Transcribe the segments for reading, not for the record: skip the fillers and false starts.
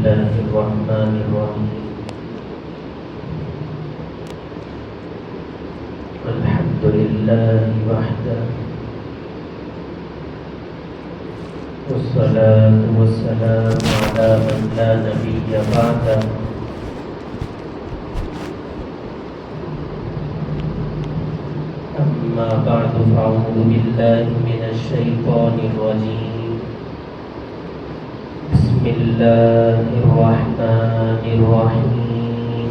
الله الرحمن الرحيم الحمد لله وحده والصلاة والسلام على من لا نبي بعده أما بعد فأعوذ بالله من الشيطان الرجيم بسم الله الرحمن الرحيم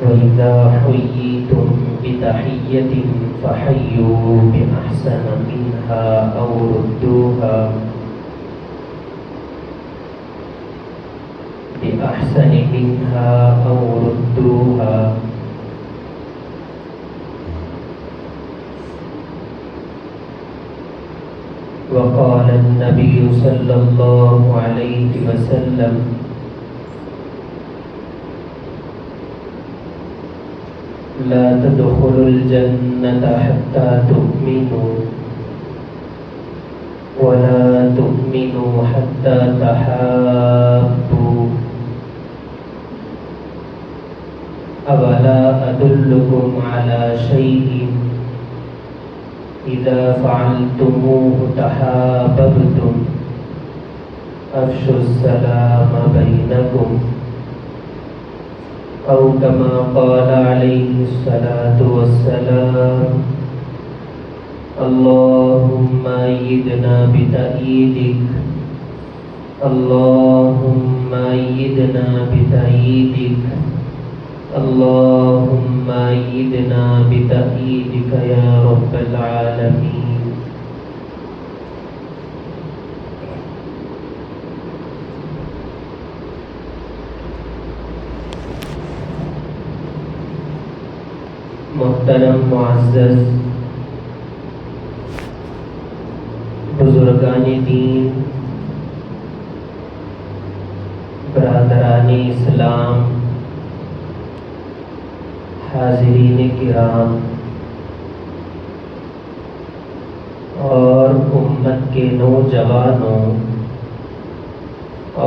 وإذا حييتم بتحية فحيوا بأحسن منها أو ردوها وقال النبي صلى الله عليه وسلم لا تدخلوا الجنة حتى تؤمنوا ولا تؤمنوا حتى تحابوا أولا أدلكم على شيء إذا فعلتموه تحاببتم أفشوا السلام بينكم أو كما قال عليه الصلاة والسلام اللهم أيدنا بتأييدك اللهم أيدنا بتأييدك اللهم أيدنا بتأييدك يا رب العالمين. محترم معزز بزرگان دین، برادران اسلام، حاضرین کرام اور امت کے نوجوانوں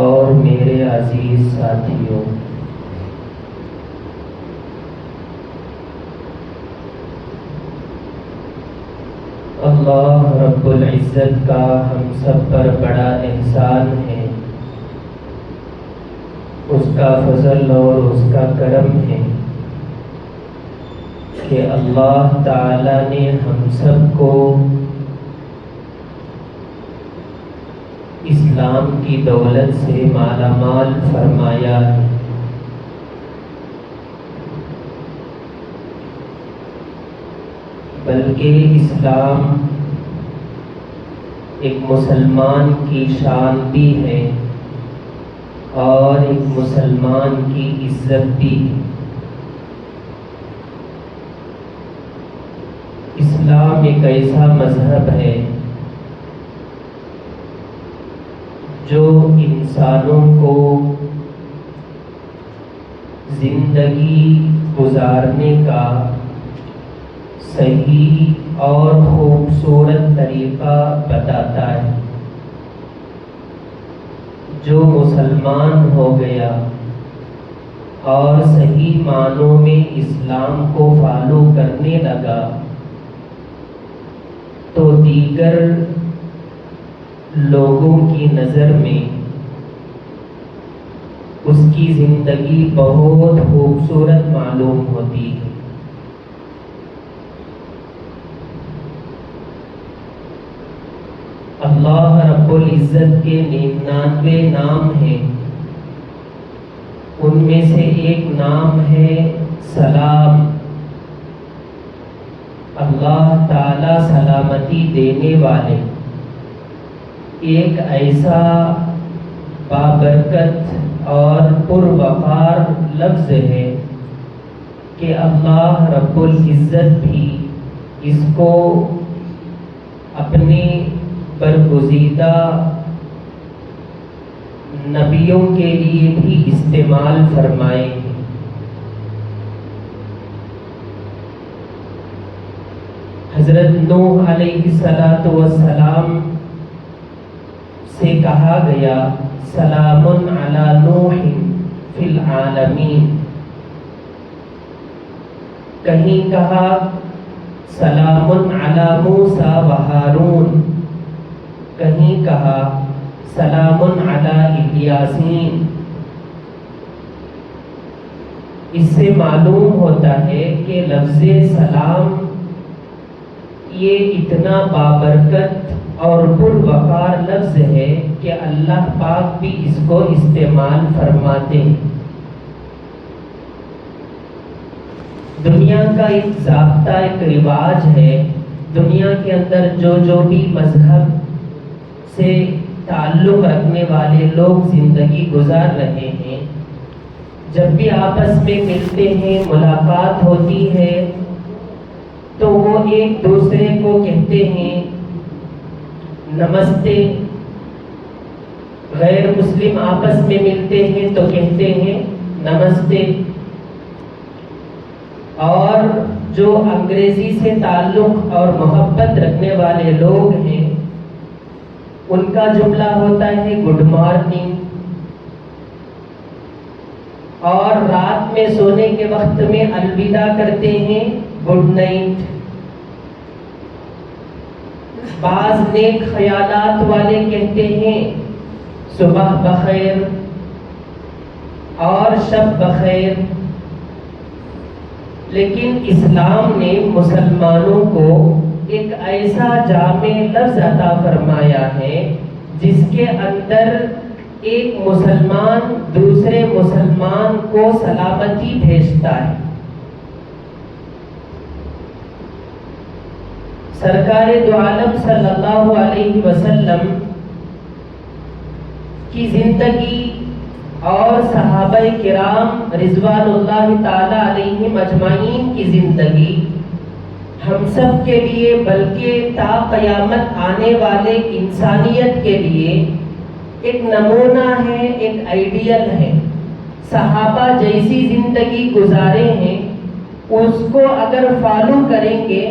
اور میرے عزیز ساتھیوں، اللہ رب العزت کا ہم سب پر بڑا احسان ہے، اس کا فضل اور اس کا کرم ہے کہ اللہ تعالی نے ہم سب کو اسلام کی دولت سے مالا مال فرمایا ہے۔ بلکہ اسلام ایک مسلمان کی شان بھی ہے اور ایک مسلمان کی عزت بھی ہے۔ اسلام ایک ایسا مذہب ہے جو انسانوں کو زندگی گزارنے کا صحیح اور خوبصورت طریقہ بتاتا ہے۔ جو مسلمان ہو گیا اور صحیح معنوں میں اسلام کو فالو کرنے لگا تو دیگر لوگوں کی نظر میں اس کی زندگی بہت خوبصورت معلوم ہوتی ہے۔ اللہ رب العزت کے 99 نام ہیں، ان میں سے ایک نام ہے سلام۔ اللہ تعالی سلامتی دینے والے، ایک ایسا بابرکت اور پروقار لفظ ہے کہ اللہ رب العزت بھی اس کو اپنے برگزیدہ نبیوں کے لیے بھی استعمال فرمائے ہیں۔ حضرت نوح علیہ السلام سے کہا گیا سلام علی نوح فی العالمین، کہیں کہا سلام علی موسیٰ و ہارون، کہیں کہا سلام علی الیاسین۔ اس سے معلوم ہوتا ہے کہ لفظ سلام یہ اتنا بابرکت اور پروقار لفظ ہے کہ اللہ پاک بھی اس کو استعمال فرماتے ہیں۔ دنیا کا ایک ضابطہ، ایک رواج ہے، دنیا کے اندر جو بھی مذہب سے تعلق رکھنے والے لوگ زندگی گزار رہے ہیں، جب بھی آپس میں ملتے ہیں، ملاقات ہوتی ہے، تو وہ ایک دوسرے کو کہتے ہیں نمستے۔ غیر مسلم آپس میں ملتے ہیں تو کہتے ہیں نمستے۔ اور جو انگریزی سے تعلق اور محبت رکھنے والے لوگ ہیں، ان کا جملہ ہوتا ہے گڈ مارننگ۔ اور رات میں سونے کے وقت میں الوداع کرتے ہیں گڈ نائٹ۔ بعض نیک خیالات والے کہتے ہیں صبح بخیر اور شب بخیر۔ لیکن اسلام نے مسلمانوں کو ایک ایسا جامع لفظ عطا فرمایا ہے جس کے اندر ایک مسلمان دوسرے مسلمان کو سلامتی بھیجتا ہے۔ سرکار دو عالم صلی اللہ علیہ وسلم کی زندگی اور صحابہ کرام رضوان اللہ تعالی علیہم اجمعین کی زندگی ہم سب کے لیے، بلکہ تا قیامت آنے والے انسانیت کے لیے ایک نمونہ ہے، ایک آئیڈیل ہے۔ صحابہ جیسی زندگی گزارے ہیں اس کو اگر فالو کریں گے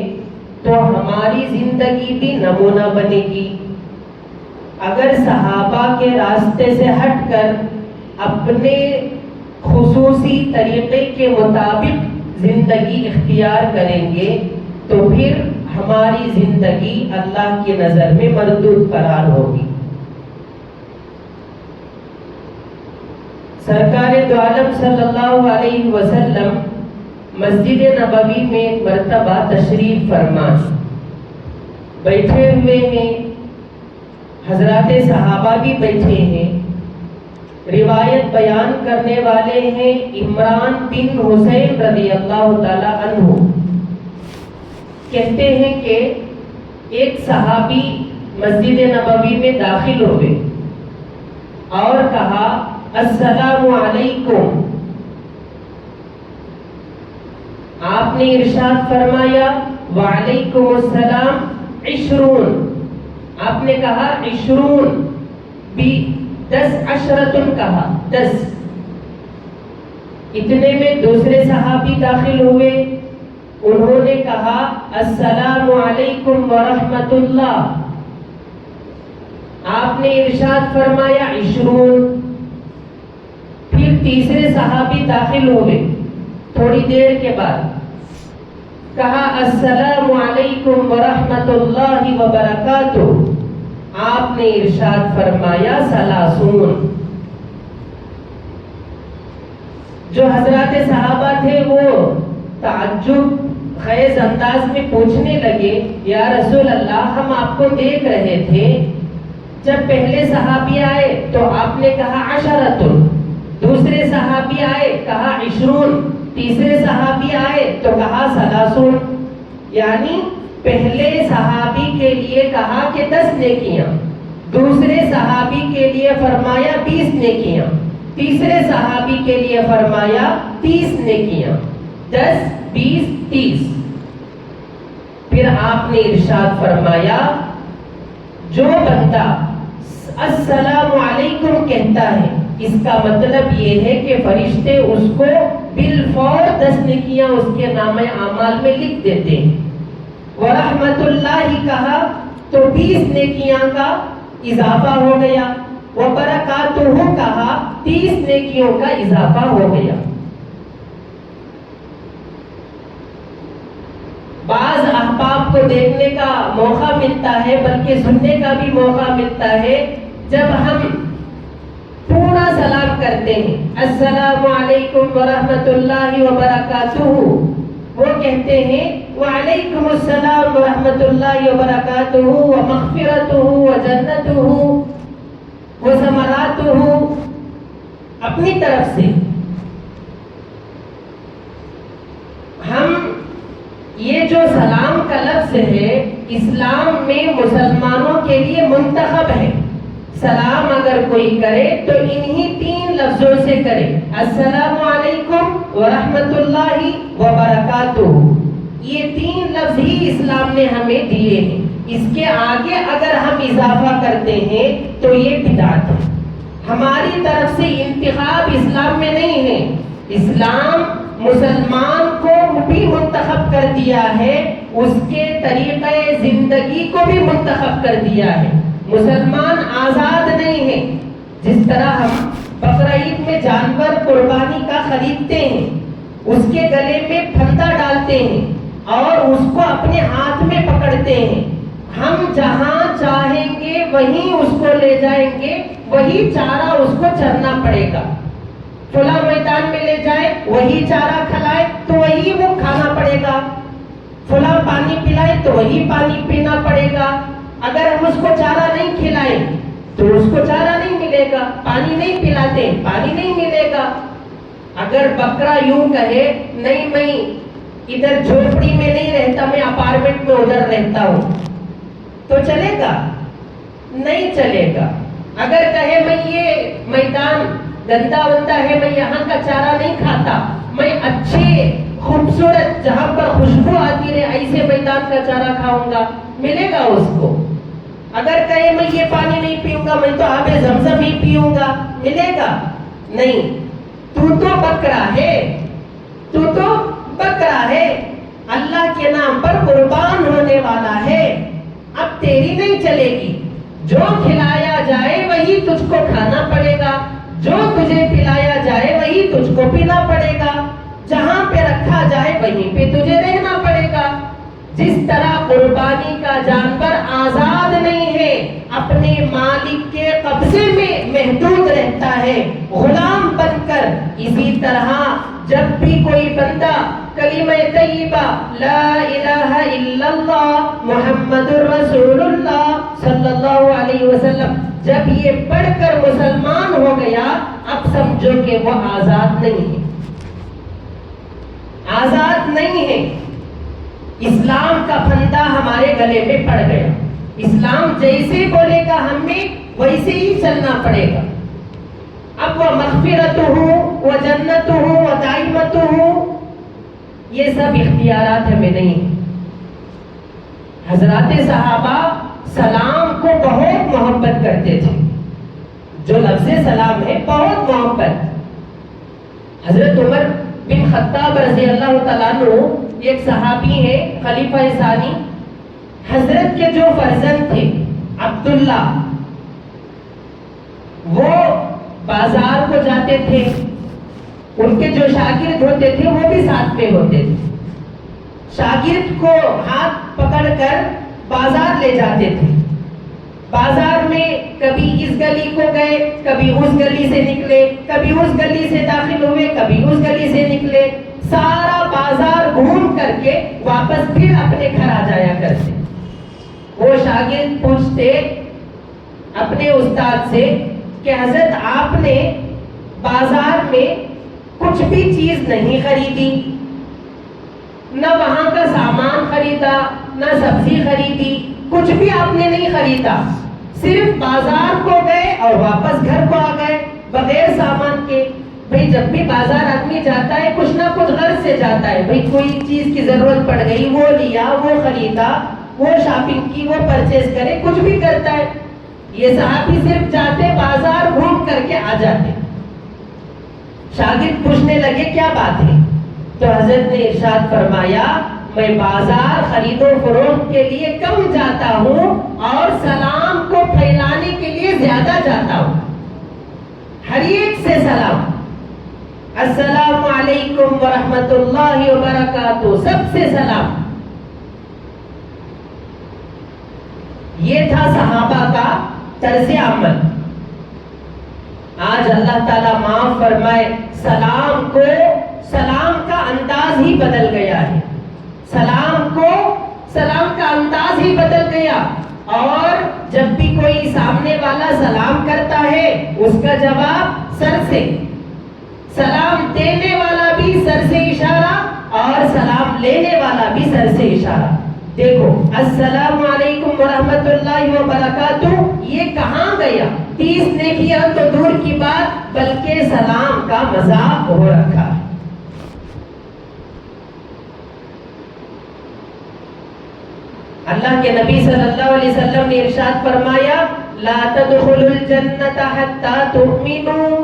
تو ہماری زندگی بھی نمونہ بنے گی۔ اگر صحابہ کے راستے سے ہٹ کر اپنے خصوصی طریقے کے مطابق زندگی اختیار کریں گے تو پھر ہماری زندگی اللہ کی نظر میں مردود قرار ہوگی۔ سرکار دو عالم صلی اللہ علیہ وسلم مسجد نبوی میں ایک مرتبہ تشریف فرما بیٹھے ہوئے ہیں، حضرات صحابہ بھی بیٹھے ہیں۔ روایت بیان کرنے والے ہیں عمران بن حسین رضی اللہ تعالی عنہ، کہتے ہیں کہ ایک صحابی مسجد نبوی میں داخل ہوئے اور کہا السلام علیکم۔ آپ نے ارشاد فرمایا وعلیکم السلام 20۔ آپ نے کہا 20 بھی 10 عشرتن کہا 10۔ اتنے میں دوسرے صحابی داخل ہوئے، انہوں نے کہا السلام علیکم ورحمۃ اللہ۔ آپ نے ارشاد فرمایا 20۔ پھر تیسرے صحابی داخل ہوئے تھوڑی دیر کے بعد، کہا السلام علیکم ورحمۃ اللہ وبرکاتہ۔ آپ نے ارشاد فرمایا 30۔ جو حضرات صحابہ تھے وہ تعجب خیز انداز میں پوچھنے لگے یا رسول اللہ، ہم آپ کو دیکھ رہے تھے، جب پہلے صحابی آئے تو آپ نے کہا 10، دوسرے صحابی آئے کہا 20، تیسرے صحابی آئے تو کہا 30۔ یعنی پہلے صحابی کے لیے کہا کہ 10 نیکیاں، دوسرے صحابی کے لیے فرمایا 20 نیکیاں، تیسرے صحابی کے لیے فرمایا 30 نیکیاں، 10 20 30۔ پھر آپ نے ارشاد فرمایا جو بندہ السلام علیکم کہتا ہے، اس کا مطلب یہ ہے کہ فرشتے اس کو بالفور 10 نیکیاں اس کے نامہ اعمال میں لکھ دیتے ہیں۔ ورحمت اللہ کہا تو 20 نیکیاں کا اضافہ ہو گیا، وبرکاتہ کہا 30 نیکیوں کا اضافہ ہو گیا۔ بعض احباب کو دیکھنے کا موقع ملتا ہے، بلکہ سننے کا بھی موقع ملتا ہے، جب ہم پورا سلام کرتے ہیں، السلام علیکم ورحمۃ اللہ وبرکاتہ، وہ کہتے ہیں وعلیکم السلام ورحمۃ اللہ وبرکاتہ ومغفرتہ وجنتہ وثمراتہ، اپنی طرف سے ہم یہ جو سلام کا لفظ ہے اسلام میں مسلمانوں کے لیے منتخب ہے۔ سلام اگر کوئی کرے تو انہی 3 لفظوں سے کرے، السلام علیکم ورحمۃ اللہ وبرکاتہ، یہ 3 لفظ ہی اسلام نے ہمیں دیے ہیں۔ اس کے آگے اگر ہم اضافہ کرتے ہیں تو یہ بدعت ہے، ہماری طرف سے انتخاب اسلام میں نہیں ہے۔ اسلام مسلمان کو بھی منتخب کر دیا ہے، اس کے طریقہ زندگی کو بھی منتخب کر دیا ہے۔ مسلمان آزاد نہیں ہے۔ جس طرح ہم بقرعید میں جانور قربانی کا خریدتے ہیں، اس کے گلے میں پھندا ڈالتے ہیں اور اس کو اپنے ہاتھ میں پکڑتے ہیں، ہم جہاں چاہیں گے وہیں اس کو لے جائیں گے، وہی چارہ اس کو چرنا پڑے گا۔ فلاں میدان میں لے جائے وہی چارہ کھلائے تو وہی وہ کھانا پڑے گا، فلاں پانی پلائے تو وہی پانی پینا پڑے گا۔ اگر ہم اس کو چارہ نہیں کھلائیں تو اس کو چارہ نہیں ملے گا، پانی نہیں پلاتے پانی نہیں ملے گا۔ اگر بکرا یوں کہے نہیں میں ادھر جھوپڑی میں نہیں رہتا، میں اپارٹمنٹ میں ادھر رہتا ہوں، تو چلے گا؟ نہیں چلے گا۔ اگر کہے میں یہ میدان گندا وندا ہے، میں یہاں کا چارہ نہیں کھاتا، میں اچھے خوبصورت جہاں پر خوشبو آتی رہے ایسے میدان کا چارہ کھاؤں گا، ملے گا اس کو۔ اگر کہے میں یہ پانی نہیں پیوں گا، میں تو آب زمزم ہی پیوں گا، ملے گا؟ نہیں۔ تو بکرا ہے، تو بکرا ہے، اللہ کے نام پر قربان ہونے والا ہے، اب تیری نہیں چلے گی۔ جو کھلایا جائے وہی تجھ کو کھانا پڑے گا، جو تجھے پلایا جائے وہی تجھ کو پینا پڑے گا، جہاں پہ رکھا جائے وہیں پہ تجھے رہنا پڑے گا۔ جس طرح قربانی کا جانور آزاد نہیں ہے، اپنے مالک کے قبضے میں محدود رہتا ہے غلام بن کر، اسی طرح جب بھی کوئی بندہ کلمہ طیبہ لا الہ الا اللہ محمد الرسول اللہ صلی اللہ علیہ وسلم جب یہ پڑھ کر مسلمان ہو گیا، اب سمجھو کہ وہ آزاد نہیں ہے، آزاد نہیں ہے۔ اسلام کا پھندا ہمارے گلے میں پڑ گیا، اسلام جیسے بولے گا ہمیں ویسے ہی چلنا پڑے گا۔ اب وہ مغفرت ہو، وہ جنت ہو، وہ دائمت ہو، یہ سب اختیارات ہمیں نہیں ہیں۔ حضرات صحابہ سلام کو بہت محبت کرتے تھے، جو لفظ سلام ہے بہت محبت۔ حضرت عمر بن خطاب رضی اللہ تعالیٰ عنہ ایک صحابی ہے، خلیفہ ثانی، حضرت کے جو فرزند تھے عبداللہ، وہ بازار کو جاتے تھے، ان کے جو شاگرد ہوتے تھے وہ بھی ساتھ میں ہوتے تھے، شاگرد کو ہاتھ پکڑ کر بازار لے جاتے تھے۔ بازار میں کبھی اس گلی کو گئے، کبھی اس گلی سے نکلے، کبھی اس گلی سے داخل ہوئے، کبھی اس گلی سے نکلے، سارا بازار گھوم کر کے واپس پھر اپنے گھر آ جایا کرتے۔ وہ شاگرد پوچھتے اپنے استاد سے کہ حضرت آپ نے بازار میں کچھ بھی چیز نہیں خریدی، نہ وہاں کا سامان خریدا، نہ سبزی خریدی، کچھ بھی آپ نے نہیں خریدا، صرف بازار کو گئے اور واپس گھر کو آ گئے بغیر سامان کے۔ بھئی جب بھی بازار آدمی جاتا ہے کچھ نہ کچھ غرض سے جاتا ہے، بھئی کوئی چیز کی ضرورت پڑ گئی، وہ لیا، وہ خریدا، وہ شاپنگ کی، وہ پرچیز کرے، کچھ بھی کرتا ہے۔ یہ صحابی صرف جاتے بازار گھوم کر کے آ جاتے۔ شاگرد پوچھنے لگے کیا بات ہے؟ تو حضرت نے ارشاد فرمایا میں بازار خرید و فروخت کے لیے کم جاتا ہوں اور سلام کو پھیلانے کے لیے زیادہ جاتا ہوں. ہر ایک سے سلام، السلام علیکم ورحمۃ اللہ وبرکاتہ، سب سے سلام. یہ تھا صحابہ کا طرز عمل. آج اللہ تعالیٰ معاف فرمائے، سلام کا انداز ہی بدل گیا ہے. سلام کا انداز ہی بدل گیا، اور جب بھی کوئی سامنے والا سلام کرتا ہے اس کا جواب سر سے، سلام دینے والا بھی سر سے اشارہ اور سلام لینے والا بھی سر سے اشارہ. دیکھو، السلام علیکم ورحمۃ اللہ وبرکاتہ، یہ کہاں گیا؟ 30 نیکیاں تو دور کی بات، بلکہ سلام کا مذاق ہو رکھا ہے. اللہ کے نبی صلی اللہ علیہ وسلم نے ارشاد فرمایا، لا تدخلوا الجنت حتی تؤمنوا،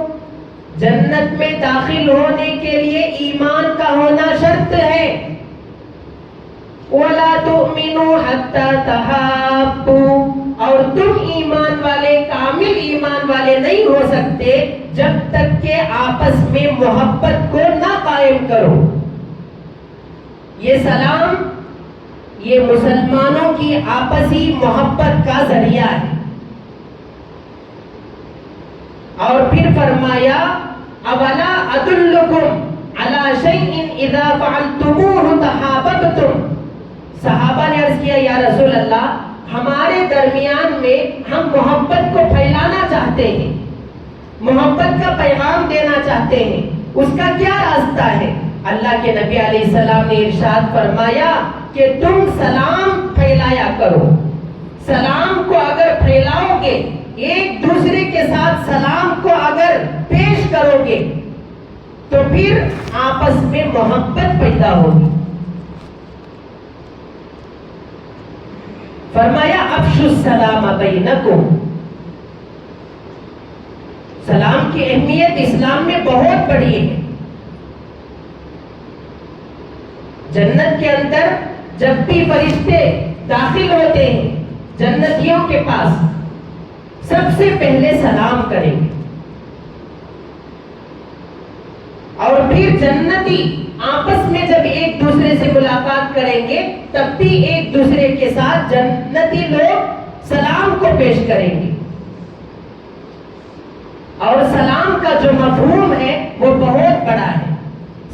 جنت میں داخل ہونے کے لیے ایمان کا ہونا شرط ہے. وَلَا تُؤْمِنُوا حَتَّى تَحَابُّوا، اور تم ایمان والے، کامل ایمان والے نہیں ہو سکتے جب تک کہ آپس میں محبت کو نہ قائم کرو. یہ سلام، یہ مسلمانوں کی آپسی محبت کا ذریعہ ہے. اور پھر فرمایا، اولا ادلکم علی شیء اذا فعلتموہ تحاببتم. صحابہ نے عرض کیا، یا رسول اللہ، ہمارے درمیان میں ہم محبت کو پھیلانا چاہتے ہیں، محبت کا پیغام دینا چاہتے ہیں، اس کا کیا راستہ ہے؟ اللہ کے نبی علیہ السلام نے ارشاد فرمایا کہ تم سلام پھیلایا کرو. سلام کو اگر پھیلاؤ گے، ایک دوسرے کے ساتھ سلام کو اگر پیش کرو گے تو پھر آپس میں محبت پیدا ہوگی. فرمایا، افشوا السلام بینکم. سلام کی اہمیت اسلام میں بہت بڑی ہے. جنت کے اندر جب بھی فرشتے داخل ہوتے ہیں جنتیوں کے پاس، سب سے پہلے سلام کریں گے، اور پھر جنتی آپس میں جب ایک دوسرے سے ملاقات کریں گے تب بھی ایک دوسرے کے ساتھ جنتی لوگ سلام کو پیش کریں گے. اور سلام کا جو مفہوم ہے وہ بہت بڑا ہے.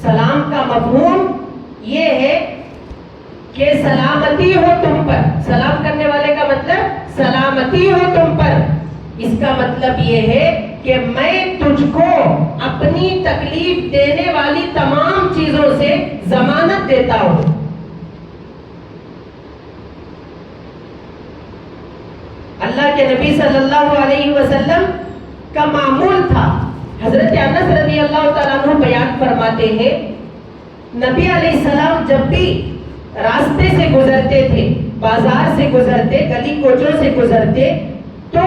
سلام کا مفہوم یہ ہے کہ سلامتی ہو تم پر. سلام کرنے والے کا مطلب سلامتی ہو تم پر. اس کا مطلب یہ ہے کہ میں تجھ کو اپنی تکلیف دینے والی تمام چیزوں سے ضمانت دیتا ہوں. اللہ کے نبی صلی اللہ علیہ وسلم کا معمول تھا. حضرت انس رضی اللہ تعالیٰ عنہ بیان فرماتے ہیں، نبی علیہ السلام جب بھی راستے سے گزرتے تھے، بازار سے گزرتے، گلی کوچوں سے گزرتے، تو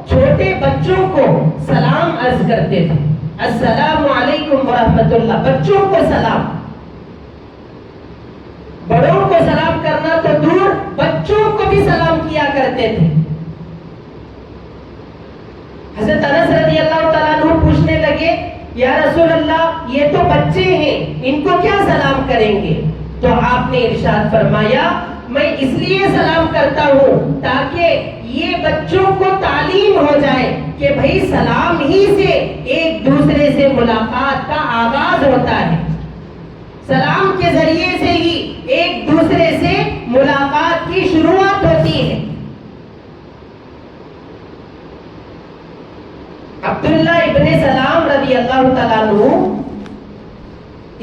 چھوٹے بچوں کو سلام عرض کرتے تھے، السلام علیکم ورحمۃ اللہ. بچوں کو سلام، بڑوں کو سلام کرنا تو دور، بچوں کو بھی سلام کیا کرتے تھے. حضرت انس رضی اللہ تعالیٰ عنہ پوچھنے لگے، یا رسول اللہ، یہ تو بچے ہیں، ان کو کیا سلام کریں گے؟ تو آپ نے ارشاد فرمایا، میں اس لیے سلام کرتا ہوں تاکہ یہ بچوں کو تعلیم ہو جائے کہ بھئی سلام ہی سے ایک دوسرے سے ملاقات کا آغاز ہوتا ہے. سلام کے ذریعے سے ہی ایک دوسرے سے ملاقات کی شروعات ہوتی ہے. عبداللہ ابن سلام رضی اللہ تعالیٰ عنہ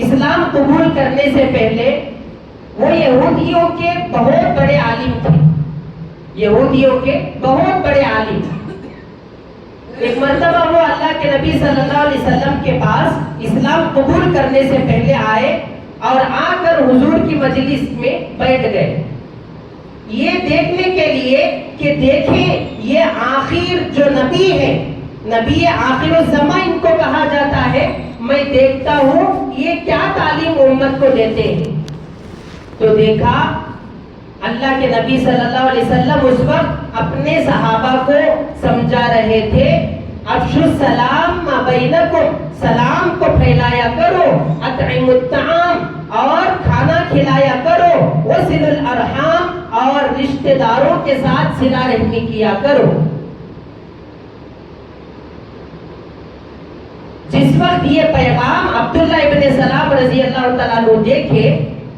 اسلام قبول کرنے سے پہلے وہ یہودیوں کے بہت بڑے عالم تھے. یہودیوں کے بہت بڑے عالم. ایک مرتبہ وہ اللہ کے نبی صلی اللہ علیہ وسلم کے پاس اسلام قبول کرنے سے پہلے آئے اور آ کر حضور کی مجلس میں بیٹھ گئے، یہ دیکھنے کے لیے کہ دیکھیں یہ آخر جو نبی ہے، نبی آخر الزمان ان کو کہا جاتا ہے، میں دیکھتا ہوں یہ کیا تعلیم امت کو دیتے ہیں. تو دیکھا اللہ کے نبی صلی اللہ علیہ وسلم اس وقت اپنے صحابہ کو سمجھا رہے تھے افشوا السلام ما بینکم، سلام کو پھیلایا کرو، اطعموا الطعام اور کھانا کھلایا کرو، وصلوا الارحام اور رشتہ داروں کے ساتھ صلہ رحمی کیا کرو۔ جس وقت یہ پیغام عبداللہ ابن سلام رضی اللہ تعالیٰ عنہ دیکھے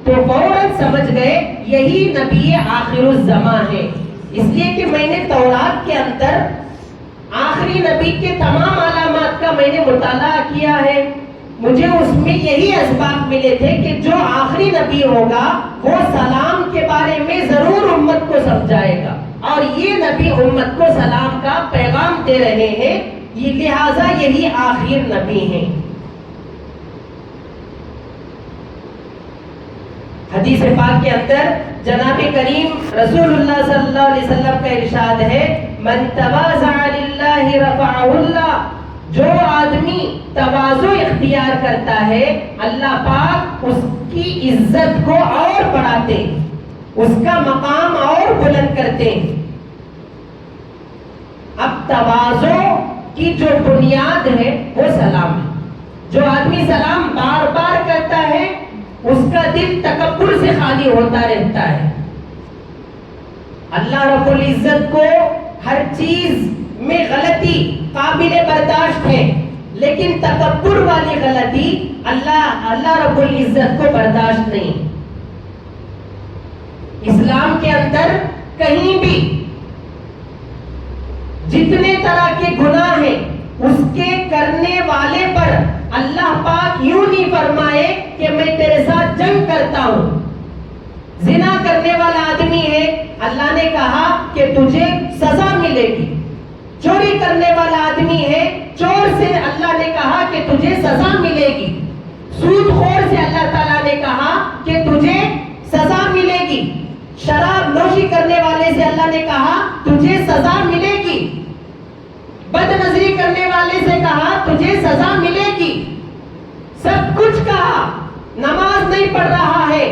تو فوراً سمجھ گئے یہی نبی آخر الزمان ہے، اس لیے کہ میں نے تورات کے اندر آخری نبی کے تمام علامات کا میں نے مطالعہ کیا ہے، مجھے اس میں یہی اسباب ملے تھے کہ جو آخری نبی ہوگا وہ سلام کے بارے میں ضرور امت کو سمجھائے گا، اور یہ نبی امت کو سلام کا پیغام دے رہے ہیں، لہٰذا یہی آخر نبی ہیں۔ حدیث پاک کے اندر جناب کریم رسول اللہ صلی اللہ علیہ وسلم کا ارشاد ہے من تواضع للہ رفعہ اللہ، جو آدمی تواضع اختیار کرتا ہے اللہ پاک اس کی عزت کو اور بڑھاتے، اس کا مقام اور بلند کرتے۔ اب تواضع کی جو بنیاد ہے وہ سلام ہے، جو آدمی سلام بار بار کرتا ہے اس کا دل تکبر سے خالی ہوتا رہتا ہے۔ اللہ رب العزت کو ہر چیز میں غلطی قابل برداشت ہے، لیکن تکبر والی غلطی اللہ رب العزت کو برداشت نہیں۔ اسلام کے اندر کہیں بھی جتنے طرح کے گناہ ہیں اس کے کرنے والے پر اللہ پاک یوں نہیں فرمائے کہ میں تیرے ساتھ جنگ کرتا ہوں۔ زنا کرنے والا آدمی ہے، اللہ نے کہا کہ تجھے سزا ملے گی۔ چوری کرنے والا آدمی ہے، چور سے اللہ نے کہا کہ تجھے سزا ملے گی۔ سود خور سے اللہ تعالیٰ نے کہا کہ تجھے سزا ملے گی۔ شراب نوشی کرنے والے سے اللہ نے کہا تجھے سزا ملے گی۔ بد نظری کرنے والے سے کہا تجھے سزا ملے گی۔ سب کچھ کہا، نماز نہیں پڑھ رہا ہے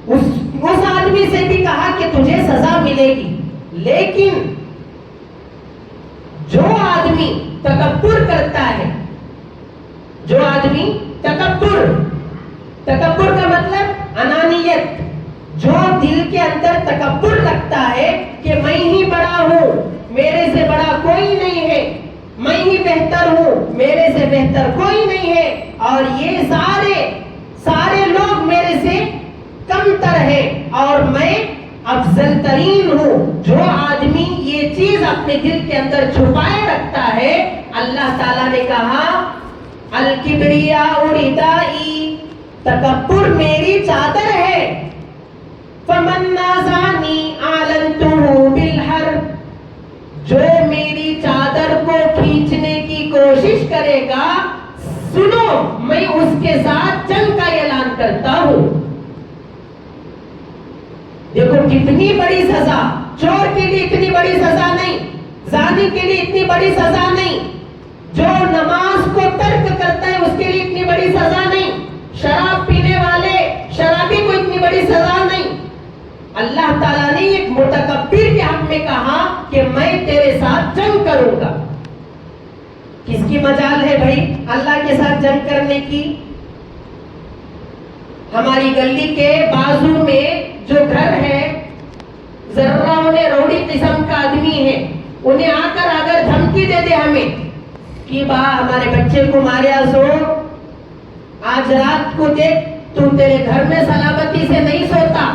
اس آدمی سے بھی کہا کہ تجھے سزا ملے گی، لیکن جو آدمی تکبر کرتا ہے، جو آدمی تکبر کا مطلب انانیت، جو دل کے اندر تکبر رکھتا ہے کہ میں ہی بڑا ہوں، میرے سے بڑا کوئی نہیں ہے، میں ہی بہتر ہوں، میرے سے بہتر کوئی نہیں ہے، اور یہ سارے لوگ میرے سے کم تر ہے اور میں افضل ترین ہوں۔ جو آدمی یہ چیز اپنے دل کے اندر چھپائے رکھتا ہے، اللہ تعالیٰ نے کہا الکبریاء ردائی، تکبر میری چادر ہے، فمن نازعنی اعلنتہ بالحرب، جو میری چادر کو کھینچنے کی کوشش کرے گا سنو میں اس کے ساتھ جنگ کا اعلان کرتا ہوں۔ دیکھو کتنی بڑی سزا، چور کے لیے اتنی بڑی سزا نہیں، زانی کے لیے اتنی بڑی سزا نہیں، جو نماز کو ترک کرتا ہے اس کے لیے اتنی بڑی سزا نہیں، شراب پینے والے شرابی کو اتنی بڑی سزا نہیں۔ اللہ تعالیٰ نے ایک متکبر کے حق میں کہا کہ میں تیرے ساتھ جنگ کروں گا۔ کس کی مجال ہے بھائی اللہ کے ساتھ جنگ کرنے کی؟ ہماری گلی کے بازو میں جو گھر ہے، ذرا انہیں روڑی قسم کا آدمی ہے، انہیں آ کر اگر دھمکی دے دے ہمیں کہ با ہمارے بچے کو ماریا سو، آج رات کو دیکھ تو تیرے گھر میں سلامتی سے نہیں سوتا،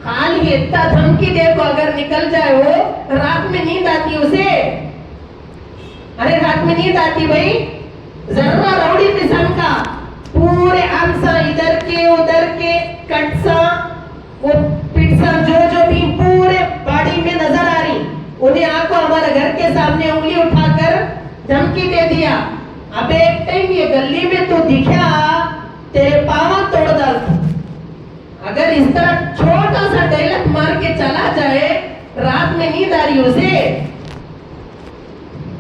خالی اتنا دھمکی دے کو اگر نکل جائے وہ رات میں نیند آتی اسے، ارے رات میں نیند آتی بھائی، ذرا روڑی قسم کا پورے آنسا ادھر کے ادھر کے کٹسا وہ پٹسا جو بھی پورے باڑی میں نظر آ رہی، انہیں آ کو ہمارے گھر کے سامنے انگلی اٹھا کر دھمکی دے دیا، اب ایک ٹائم یہ گلی میں تو دکھا تیرے پاؤں توڑ ڈالتا۔ اگر اس طرح چھوٹا سا ڈیلک مار کے چلا جائے، رات میں نیند آ رہی اسے،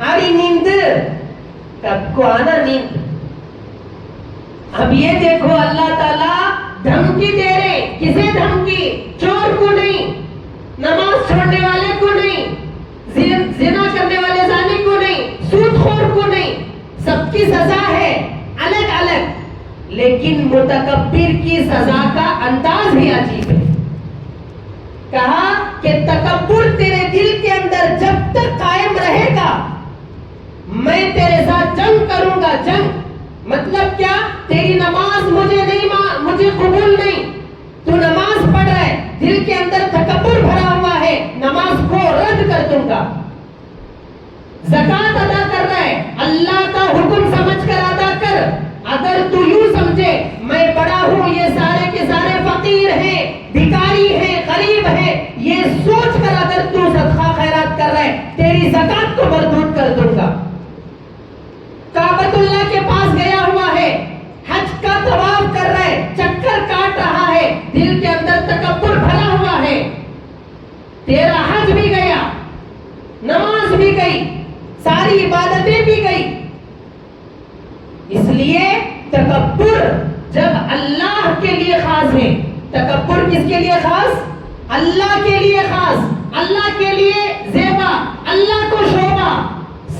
آ رہی نیند، کب کو آنا نیند۔ اب یہ دیکھو اللہ تعالیٰ دھمکی دے رہے کسے دھمکی؟ چور کو نہیں، نماز چھوڑنے والے کو نہیں، زنا کرنے والے زانی کو نہیں، سود خور کو نہیں، سب کی سزا ہے الگ الگ، لیکن متکبر کی سزا کا انداز بھی عجیب ہے۔ کہا کہ تکبر تیرے دل کے اندر جب تک قائم رہے گا میں تیرے ساتھ جنگ کروں گا۔ جنگ مطلب کیا؟ تیری نماز مجھے قبول نہیں، تو نماز پڑھ رہا ہے، دل کے اندر تکبر بھرا ہوا ہے، نماز کو رد کر دوں گا۔ زکوٰۃ ادا کر رہا ہے، اللہ کا حکم سمجھ کر ادا کر۔ اگر تو یوں سمجھے میں بڑا ہوں، یہ سارے کے سارے فقیر ہیں، بھکاری ہیں، غریب ہیں، یہ سوچ کر اگر تو صدقہ خیرات کر رہا ہے، تیری زکوٰۃ کو مردود کر دوں گا۔ کعبۃ اللہ کے پاس گیا ہوا ہے، حج کا طواف کر رہا ہے، چکر کاٹ رہا ہے، دل کے اندر تکبر بھرا ہوا ہے، تیرا حج بھی گیا، نماز بھی گئی، ساری عبادتیں بھی گئی۔ اس لیے تکبر جب اللہ کے لیے خاص ہے، تکبر کس کے لیے خاص؟ اللہ کے لیے خاص، اللہ کے لیے زیبا، اللہ کو شوبہ،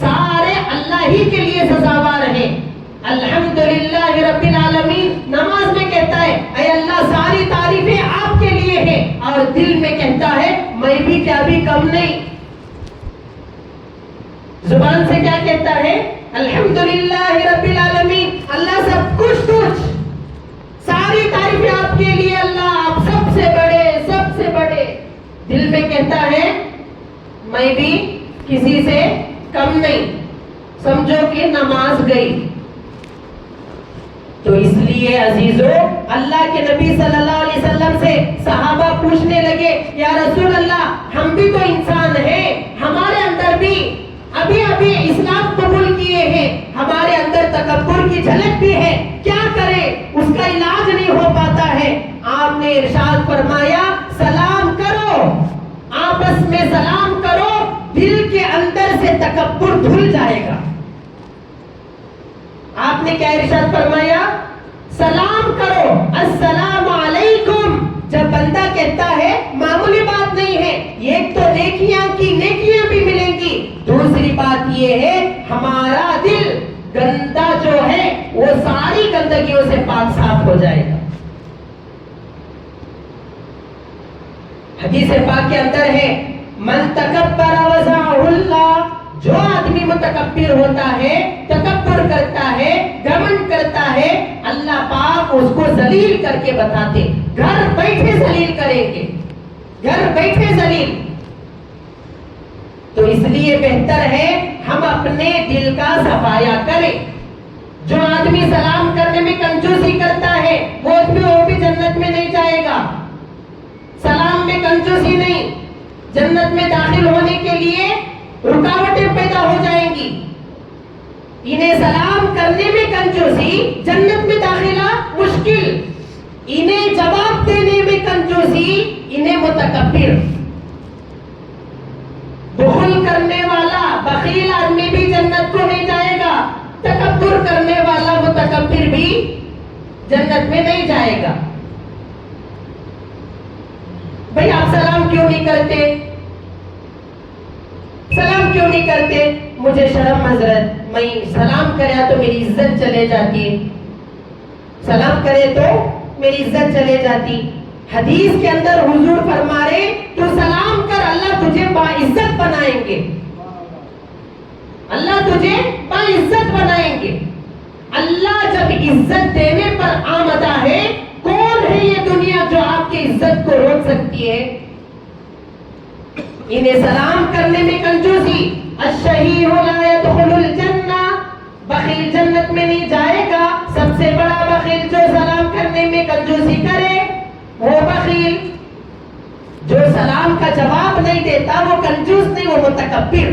سارے اللہ ہی کے لیے سزاوار ہیں۔ الحمدللہ رب العالمین نماز میں کہتا ہے اے اللہ ساری تعریفیں آپ کے لیے ہیں، اور دل میں کہتا ہے میں بھی کیا بھی کم نہیں۔ زبان سے کیا کہتا ہے؟ الحمدللہ رب العالمین، اللہ سب کچھ تجھ، ساری تعریفیں آپ کے لیے اللہ، آپ سب سے بڑے، سب سے بڑے۔ دل میں کہتا ہے میں بھی کسی سے کم نہیں۔ سمجھو کہ نماز گئی۔ تو اس لیے عزیزو، اللہ کے نبی صلی اللہ علیہ وسلم سے صحابہ پوچھنے لگے یا رسول اللہ ہم بھی تو انسان ہیں، ہمارے اندر بھی ابھی اسلام قبول کیے ہیں، ہمارے اندر تکبر کی جھلک بھی ہے، کیا کریں؟ اس کا علاج نہیں ہو پاتا ہے۔ آپ نے ارشاد فرمایا سلام کرو، آپس میں سلام کرو، دل کے اندر سے تکبر دھل جائے گا۔ آپ نے کیا ارشاد فرمایا؟ سلام کرو، السلام علیکم۔ جب بندہ کہتا ہے معمولی بات نہیں ہے، ایک تو نیکیاں کی نیکیاں بھی ملیں گی، دوسری بات یہ ہے ہمارا دل گندا جو ہے وہ ساری گندگیوں سے پاک صاف ہو جائے گا۔ حدیث پاک کے اندر ہے من تکبر وضعہ اللہ، جو آدمی متکبر ہوتا ہے، تکبر کرتا ہے، گھمنڈ کرتا ہے، اللہ پاک اس کو ذلیل کر کے بتاتے، گھر بیٹھے ذلیل کریں گے، گھر بیٹھے ذلیل۔ تو اس لیے بہتر ہے ہم اپنے دل کا صفایا کریں۔ جو آدمی سلام کرنے میں کنجوسی کرتا ہے وہ بھی جنت میں نہیں جائے گا۔ سلام میں کنجوسی نہیں، جنت میں داخل ہونے کے لیے رکاوٹیں پیدا ہو جائیں گی۔ انہیں سلام کرنے میں کنجوسی، جنت میں داخلہ مشکل، انہیں جواب دینے میں کنجوسی، انہیں متکبر، بخل کرنے والا بخیل آدمی بھی جنت کو نہیں جائے گا، تکبر کرنے والا متکبر بھی جنت میں نہیں جائے گا۔ بھئی آپ سلام کیوں نہیں کرتے؟ سلام کیوں نہیں کرتے؟ مجھے شرم حضرت، میں سلام کریا تو میری عزت چلے جاتی، سلام کرے تو میری عزت چلے جاتی۔ حدیث کے اندر حضور فرما رہے تو سلام کر، اللہ تجھے باعزت بنائیں گے، اللہ تجھے باعزت بنائیں گے۔ اللہ جب عزت دینے پر آمدہ ہے، کون ہے یہ دنیا جو آپ کی عزت کو روک سکتی ہے؟ انہیں سلام کرنے میں کنجوسی، الشحیح لا يدخل الجنہ، بخیل جنت میں نہیں جائے گا۔ سب سے بڑا بخیل جو سلام کرنے میں کنجوسی کرے وہ بخیل، جو سلام کا جواب نہیں دیتا وہ کنجوس نہیں، وہ متکبر۔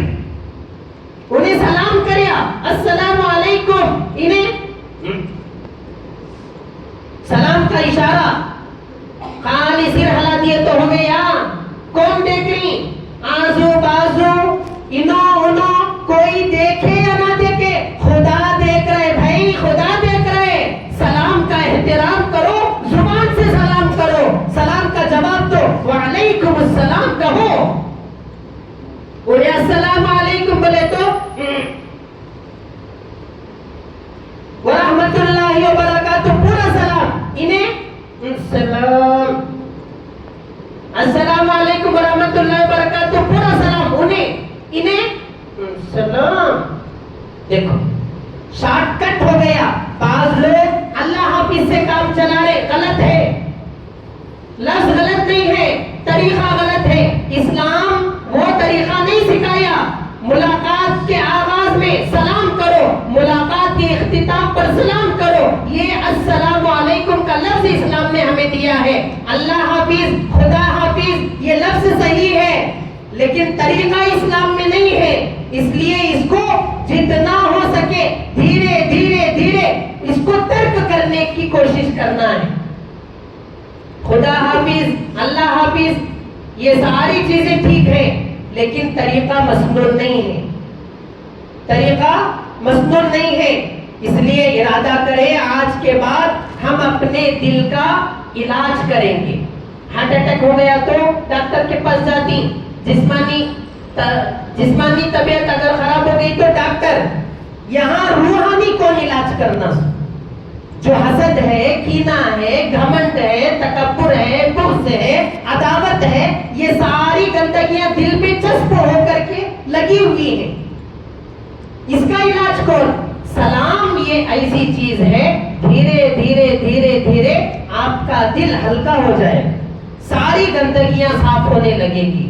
انہیں سلام کریا السلام علیکم، انہیں سلام کا اشارہ، خالی سر ہلا دیے تو ہو گیا، کون دیکھ رہی؟ آزو بازو، انو کوئی دیکھے یا نہ دیکھے، خدا دیکھ رہے بھائی، خدا دیکھ رہے۔ سلام کا احترام کرو، زبان سے سلام کرو، سلام انہیں السلام علیکم بولے تو ورحمۃ اللہ وبرکاتہ پورا سلام، انہیں السلام علیکم ورحمۃ اللہ وبرکاتہ پورا سلام، انہیں سلام۔ دیکھو شارٹ کٹ ہو گیا، بعض لوگ اللہ حافظ سے کام چلا رہے، غلط ہے، لفظ غلط نہیں ہے، طریقہ غلط ہے۔ اسلام وہ طریقہ نہیں سکھایا، ملاقات کے آغاز میں سلام کرو، ملاقات کے اختتام پر سلام کرو، یہ السلام علیکم کا لفظ اسلام نے ہمیں دیا ہے۔ اللہ حافظ، خدا حافظ یہ لفظ صحیح ہے لیکن طریقہ اسلام میں نہیں ہے، اس لیے اس کو جتنا ہو سکے دھیرے دھیرے دھیرے اس کو ترک کرنے کی کوشش کرنا ہے۔ خدا حافظ، اللہ حافظ یہ ساری چیزیں ٹھیک ہیں لیکن طریقہ مسنون نہیں ہے، طریقہ مسنون نہیں ہے۔ اس لیے ارادہ کریں آج کے بعد ہم اپنے دل کا علاج کریں گے۔ ہارٹ اٹیک ہو گیا تو ڈاکٹر کے پاس جاتی، جسمانی طبیعت اگر خراب ہو گئی تو ڈاکٹر، یہاں روحانی کون علاج کرنا؟ جو حسد ہے، کینہ ہے، گھمنڈ ہے، تکبر ہے، بغض ہے، عداوت ہے، یہ ساری گندگیاں دل پہ چسپ ہو کر کے لگی ہوئی ہیں، اس کا علاج کون؟ سلام یہ ایسی چیز ہے، دھیرے دھیرے دھیرے دھیرے آپ کا دل ہلکا ہو جائے، ساری گندگیاں صاف ہونے لگے گی۔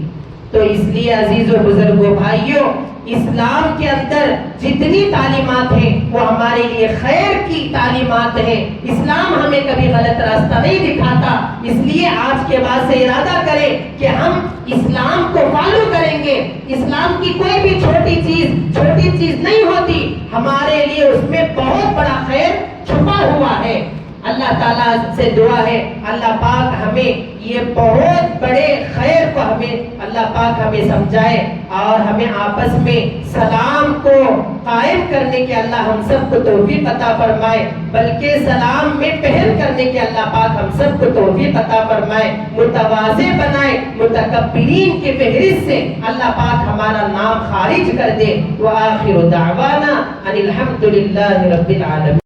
تو اس لیے عزیزو بزرگو بھائیوں، اسلام کے اندر جتنی تعلیمات ہیں وہ ہمارے لیے خیر کی تعلیمات ہیں۔ اسلام ہمیں کبھی غلط راستہ نہیں دکھاتا، اس لیے آج کے بعد سے ارادہ کریں کہ ہم اسلام کو فالو کریں گے۔ اسلام کی کوئی بھی چھوٹی چیز نہیں ہوتی، ہمارے لیے اس میں بہت بڑا خیر چھپا ہوا ہے۔ اللہ تعالیٰ سے دعا ہے اللہ پاک ہمیں یہ بہت بڑے خیر کو اللہ پاک ہمیں سمجھائے اور ہمیں آپس میں سلام کو قائم کرنے کے اللہ ہم سب کو توفیق عطا فرمائے، بلکہ سلام میں پہل کرنے کے اللہ پاک ہم سب کو توفیق عطا فرمائے، متواضع بنائے، متکبرین کے فہرست سے اللہ پاک ہمارا نام خارج کر دے۔ وآخر دعوانا ان الحمد للہ رب العالمین۔